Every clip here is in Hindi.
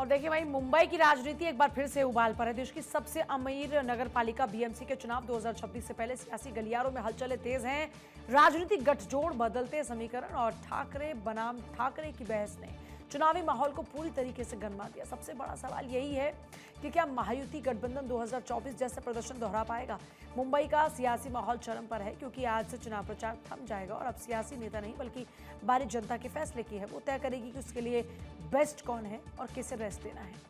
और देखिए भाई, मुंबई की राजनीति एक बार फिर से उबाल पर है। देश की सबसे अमीर नगर पालिका बीएमसी के चुनाव 2026 से पहले सियासी गलियारों में हलचलें तेज हैं। राजनीतिक गठजोड़, बदलते समीकरण और ठाकरे बनाम ठाकरे की बहस ने चुनावी माहौल को पूरी तरीके से गरमा दिया। सबसे बड़ा सवाल यही है कि क्या महायुति गठबंधन 2024 जैसा प्रदर्शन दोहरा पाएगा। मुंबई का सियासी माहौल चरम पर है, क्योंकि आज से चुनाव प्रचार थम जाएगा और अब सियासी नेता नहीं बल्कि बारी जनता के फैसले की है। वो तय करेगी कि उसके लिए बेस्ट कौन है और किसे रेस्ट देना है।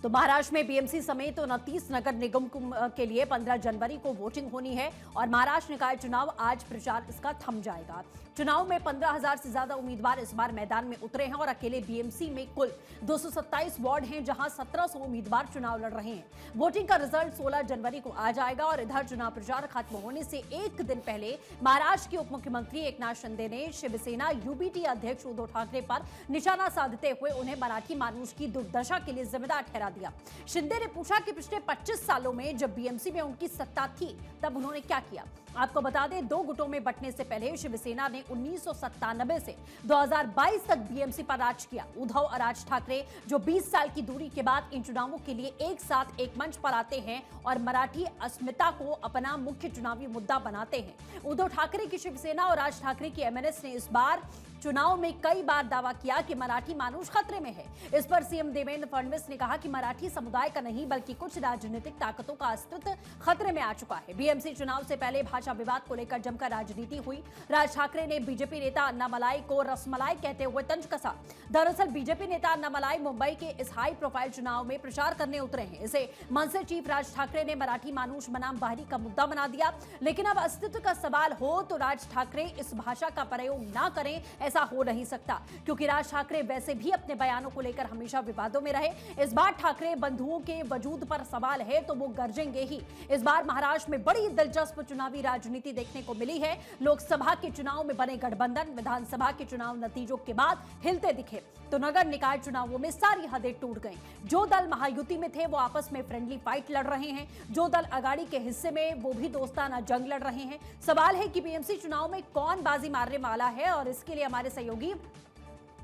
तो महाराष्ट्र में बीएमसी समेत 29 नगर निगम के लिए 15 जनवरी को वोटिंग होनी है और महाराष्ट्र निकाय चुनाव आज प्रचार इसका थम जाएगा। चुनाव में 15,000 से ज्यादा उम्मीदवार इस बार मैदान में उतरे हैं और अकेले बीएमसी में कुल 227 वार्ड हैं, जहां 1700 उम्मीदवार चुनाव लड़ रहे हैं। वोटिंग का रिजल्ट 16 जनवरी को आ जाएगा और इधर चुनाव प्रचार खत्म होने से एक दिन पहले महाराष्ट्र के उप मुख्यमंत्री एकनाथ शिंदे ने शिवसेना यूबीटी अध्यक्ष उद्धव ठाकरे पर निशाना साधते हुए उन्हें मराठी मानुष की दुर्दशा के लिए जिम्मेदार ठहरा दिया। शिंदे ने पूछा कि पिछले 25 सालों में जब बीएमसी में उनकी सत्ता थी तब उन्होंने क्या किया। आपको बता दें, दो गुटों में बंटने से पहले शिवसेना ने 1997 से 2022 तक बीएमसी पर राज किया। उद्धव और राज ठाकरे जो 20 साल की दूरी के बाद इन चुनावों के लिए एक साथ एक मंच पर आते हैं और मराठी अस्मिता को अपना मुख्य चुनावी मुद्दा बनाते हैं। उद्धव ठाकरे की शिवसेना और राज ठाकरे की एमएनएस ने इस बार चुनाव में कई बार दावा किया कि मराठी मानुष खतरे में है। इस पर सीएम देवेंद्र फडणवीस ने कहा कि मराठी समुदाय का नहीं बल्कि कुछ राजनीतिक ताकतों का अस्तित्व खतरे में आ चुका है। बीएमसी चुनाव से पहले भाषा विवाद को लेकर जमकर राजनीति हुई। राज ठाकरे ने बीजेपी नेता अन्नामलाई को रसमलाई कहते हुए तंज कसा। दरअसल बीजेपी नेता अन्नामलाई मुंबई के इस हाई प्रोफाइल चुनाव में प्रचार करने उतरे हैं। इसे मनसे चीफ राज ठाकरे ने मराठी मानुष बनाम बाहरी का मुद्दा बना दिया। लेकिन अब अस्तित्व का सवाल हो तो राज ठाकरे इस भाषा का प्रयोग ना करें, ऐसा हो नहीं सकता, क्योंकि राज ठाकरे वैसे भी अपने बयानों को लेकर हमेशा विवादों में रहे। इस बार ठाकरे बंधुओं के वजूद पर सवाल है तो वो गरजेंगे ही। इस बार महाराष्ट्र में बड़ी दिलचस्प चुनावी राजनीति देखने को मिली है। लोकसभा के चुनाव में बने गठबंधन विधानसभा के चुनाव नतीजों के बाद हिलते दिखे तो नगर निकाय चुनावों में सारी हदें टूट गईं। जो दल महायुति में थे वो आपस में फ्रेंडली फाइट लड़ रहे हैं, जो दल अगाड़ी के हिस्से में वो भी दोस्ताना जंग लड़ रहे हैं। सवाल है कि बीएमसी चुनाव में कौन बाजी मारने वाला है और इसके लिए हमारे सहयोगी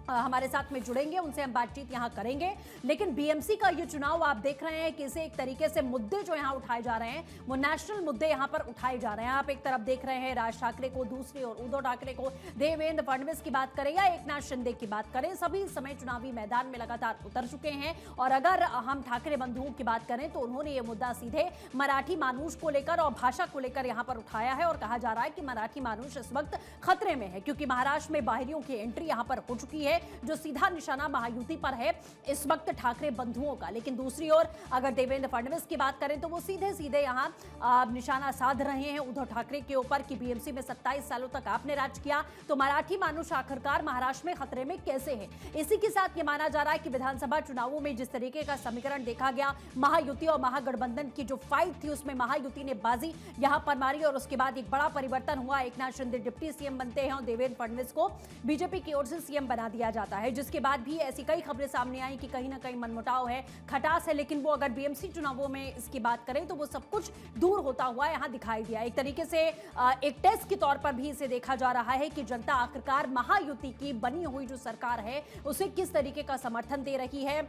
हमारे साथ में जुड़ेंगे, उनसे हम बातचीत यहां करेंगे। लेकिन बीएमसी का ये चुनाव आप देख रहे हैं कि इसे एक तरीके से मुद्दे जो यहां उठाए जा रहे हैं वो नेशनल मुद्दे यहां पर उठाए जा रहे हैं। आप एक तरफ देख रहे हैं राज ठाकरे को, दूसरी ओर उद्धव ठाकरे को, देवेंद्र फडणवीस की बात करें या एकनाथ शिंदे की बात करें, सभी समय चुनावी मैदान में लगातार उतर चुके हैं। और अगर हम ठाकरे बंधुओं की बात करें तो उन्होंने ये मुद्दा सीधे मराठी मानुष को लेकर और भाषा को लेकर यहां पर उठाया है और कहा जा रहा है कि मराठी मानुष इस वक्त खतरे में है, क्योंकि महाराष्ट्र में बाहरियों की एंट्री यहां पर हो चुकी है, जो सीधा निशाना महायुति पर है इस वक्त ठाकरे बंधुओं का। लेकिन दूसरी ओर अगर देवेंद्र फडणवीस की बात करें तो वो सीधे सीधे यहां निशाना साध रहे हैं उद्धव ठाकरे के ऊपर कि बीएमसी में 27 सालों तक आपने राज किया तो मराठी मानुष आखिरकार महाराष्ट्र में खतरे में कैसे है। इसी के साथ ये माना जा रहा है कि विधानसभा चुनावों में जिस तरीके का समीकरण देखा गया, महायुति और महागठबंधन की जो फाइट थी उसमें महायुति ने बाजी यहां पर मारी और उसके बाद एक बड़ा परिवर्तन हुआ। एकनाथ शिंदे डिप्टी सीएम बनते हैं और देवेंद्र फडणवीस को बीजेपी की ओर से सीएम बना दिया जाता है, जिसके बाद भी ऐसी कई खबरें सामने आई कि कहीं ना कहीं मनमुटाव है, खटास है। लेकिन वो अगर बीएमसी चुनावों में इसकी बात करें तो वो सब कुछ दूर होता हुआ यहां दिखाई दिया। एक तरीके से एक टेस्ट के तौर पर भी इसे देखा जा रहा है कि जनता आखिरकार महायुति की बनी हुई जो सरकार है उसे किस तरीके का समर्थन दे रही है।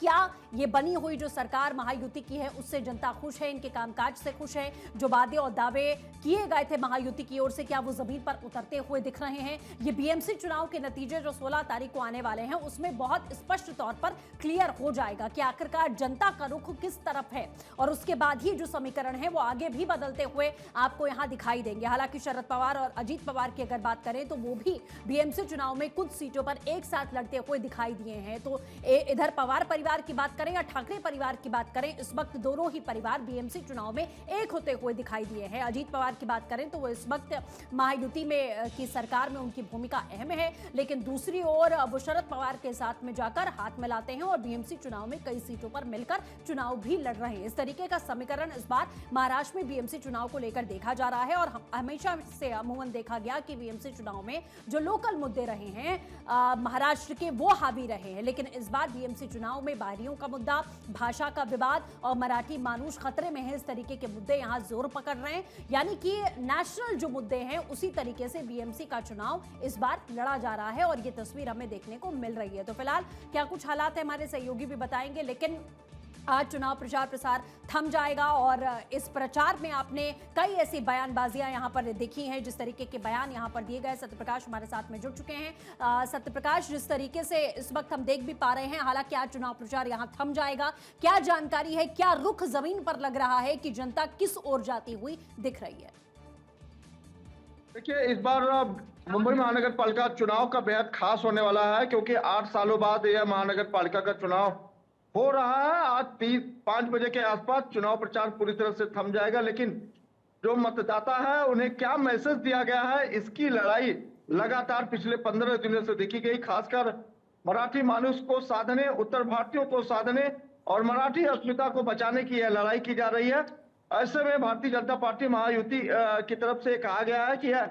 क्या ये बनी हुई जो सरकार महायुति की है उससे जनता खुश है, इनके कामकाज से खुश है, जो वादे और दावे किए गए थे महायुति की ओर से क्या वो जमीन पर उतरते हुए दिख रहे हैं। ये बीएमसी चुनाव के नतीजे जो 16 तारीख को आने वाले हैं उसमें बहुत स्पष्ट तौर पर क्लियर हो जाएगा कि आखिरकार जनता का रुख किस तरफ है और उसके बाद ही जो समीकरण है वो आगे भी बदलते हुए आपको यहां दिखाई देंगे। हालांकि शरद पवार और अजीत पवार की अगर बात करें तो वो भी बीएमसी चुनाव में कुछ सीटों पर एक साथ लड़ते हुए दिखाई दिए हैं। तो इधर पवार परिवार की बात करें या ठाकरे परिवार की बात करें, इस वक्त दोनों ही परिवार बीएमसी चुनाव में एक होते हुए दिखाई दिए हैं। अजीत पवार की बात करें तो वो इस वक्त महायुति में की सरकार में उनकी भूमिका अहम है, लेकिन दूसरी ओर वो शरद पवार के साथ में जाकर हाथ मिलाते हैं और बीएमसी चुनाव में कई सीटों पर मिलकर चुनाव भी लड़ रहे हैं। इस तरीके का समीकरण इस बार महाराष्ट्र में बीएमसी चुनाव को लेकर देखा जा रहा है और हमेशा से अमूमन देखा गया कि बीएमसी चुनाव में जो लोकल मुद्दे रहे हैं महाराष्ट्र के वो हावी रहे हैं, लेकिन इस बार बीएमसी चुनाव में बाहरियों का मुद्दा, भाषा का विवाद और मराठी मानुष खतरे में है, इस तरीके के मुद्दे यहां जोर पकड़ रहे हैं। यानी कि नेशनल जो मुद्दे हैं उसी तरीके से बीएमसी का चुनाव इस बार लड़ा जा रहा है और ये तस्वीर हमें देखने को मिल रही है। तो फिलहाल क्या कुछ हालात है हमारे सहयोगी भी बताएंगे, लेकिन आज चुनाव प्रचार प्रसार थम जाएगा और इस प्रचार में आपने कई ऐसी बयानबाजियां यहां पर देखी हैं, जिस तरीके के बयान यहां पर दिए गए। सत्यप्रकाश हमारे साथ में जुड़ चुके हैं। सत्यप्रकाश, जिस तरीके से इस वक्त हम देख भी पा रहे हैं, हालांकि आज चुनाव प्रचार यहां थम जाएगा, क्या जानकारी है, क्या रुख जमीन पर लग रहा है कि जनता किस ओर जाती हुई दिख रही है? देखिए, इस बार मुंबई महानगर पालिका चुनाव का बेहद खास होने वाला है, क्योंकि 8 सालों बाद यह महानगर पालिका का चुनाव हो रहा है। आज 5 बजे के आसपास चुनाव प्रचार पूरी तरह से थम जाएगा, लेकिन जो मतदाता है उन्हें क्या मैसेज दिया गया है, इसकी लड़ाई लगातार पिछले 15 दिनों से देखी गई। खासकर मराठी मानुष को साधने, उत्तर भारतीयों को साधने और मराठी अस्मिता को बचाने की यह लड़ाई की जा रही है। ऐसे में भारतीय जनता पार्टी महायुति की तरफ से कहा गया है कि यह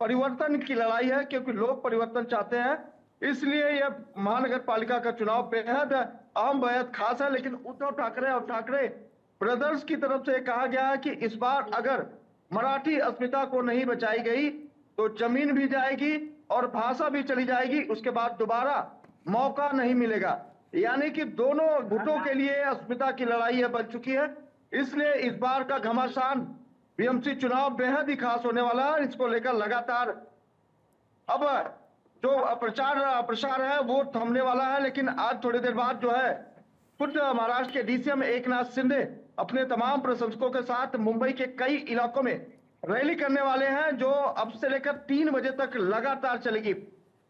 परिवर्तन की लड़ाई है, क्योंकि लोग परिवर्तन चाहते हैं। इसलिए यह महानगर पालिका का चुनाव बेहद अहम, बेहद खास है। लेकिन उद्धव ठाकरे और ठाकरे ब्रदर्स की तरफ से कहा गया है कि इस बार अगर मराठी अस्मिता को नहीं बचाई गई तो जमीन भी जाएगी और भाषा भी चली जाएगी, उसके बाद दोबारा मौका नहीं मिलेगा। यानी कि दोनों गुटों के लिए अस्मिता की लड़ाई बन चुकी है। इसलिए इस बार का घमासान बीएमसी चुनाव बेहद ही खास होने वाला है। इसको लेकर लगातार अब जो प्रसार है वो थमने वाला है, लेकिन आज थोड़ी देर बाद जो है खुद महाराष्ट्र के डीसीएम एकनाथ शिंदे अपने तमाम प्रशंसकों के साथ मुंबई के कई इलाकों में रैली करने वाले हैं, जो अब से लेकर 3 बजे तक लगातार चलेगी।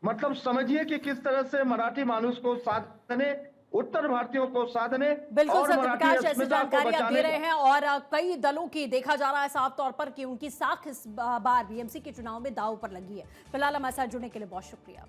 मतलब समझिए कि किस तरह से मराठी मानुष को साधने, उत्तर भारतीयों को साधने, बिल्कुल और सत्यप्रकाश, ऐसी अस्मिता को जानकारी आप दे बचाने रहे हैं और कई दलों की देखा जा रहा है साफ तौर पर कि उनकी साख इस बार बीएमसी के चुनाव में दांव पर लगी है। फिलहाल हमारे साथ जुड़ने के लिए बहुत शुक्रिया।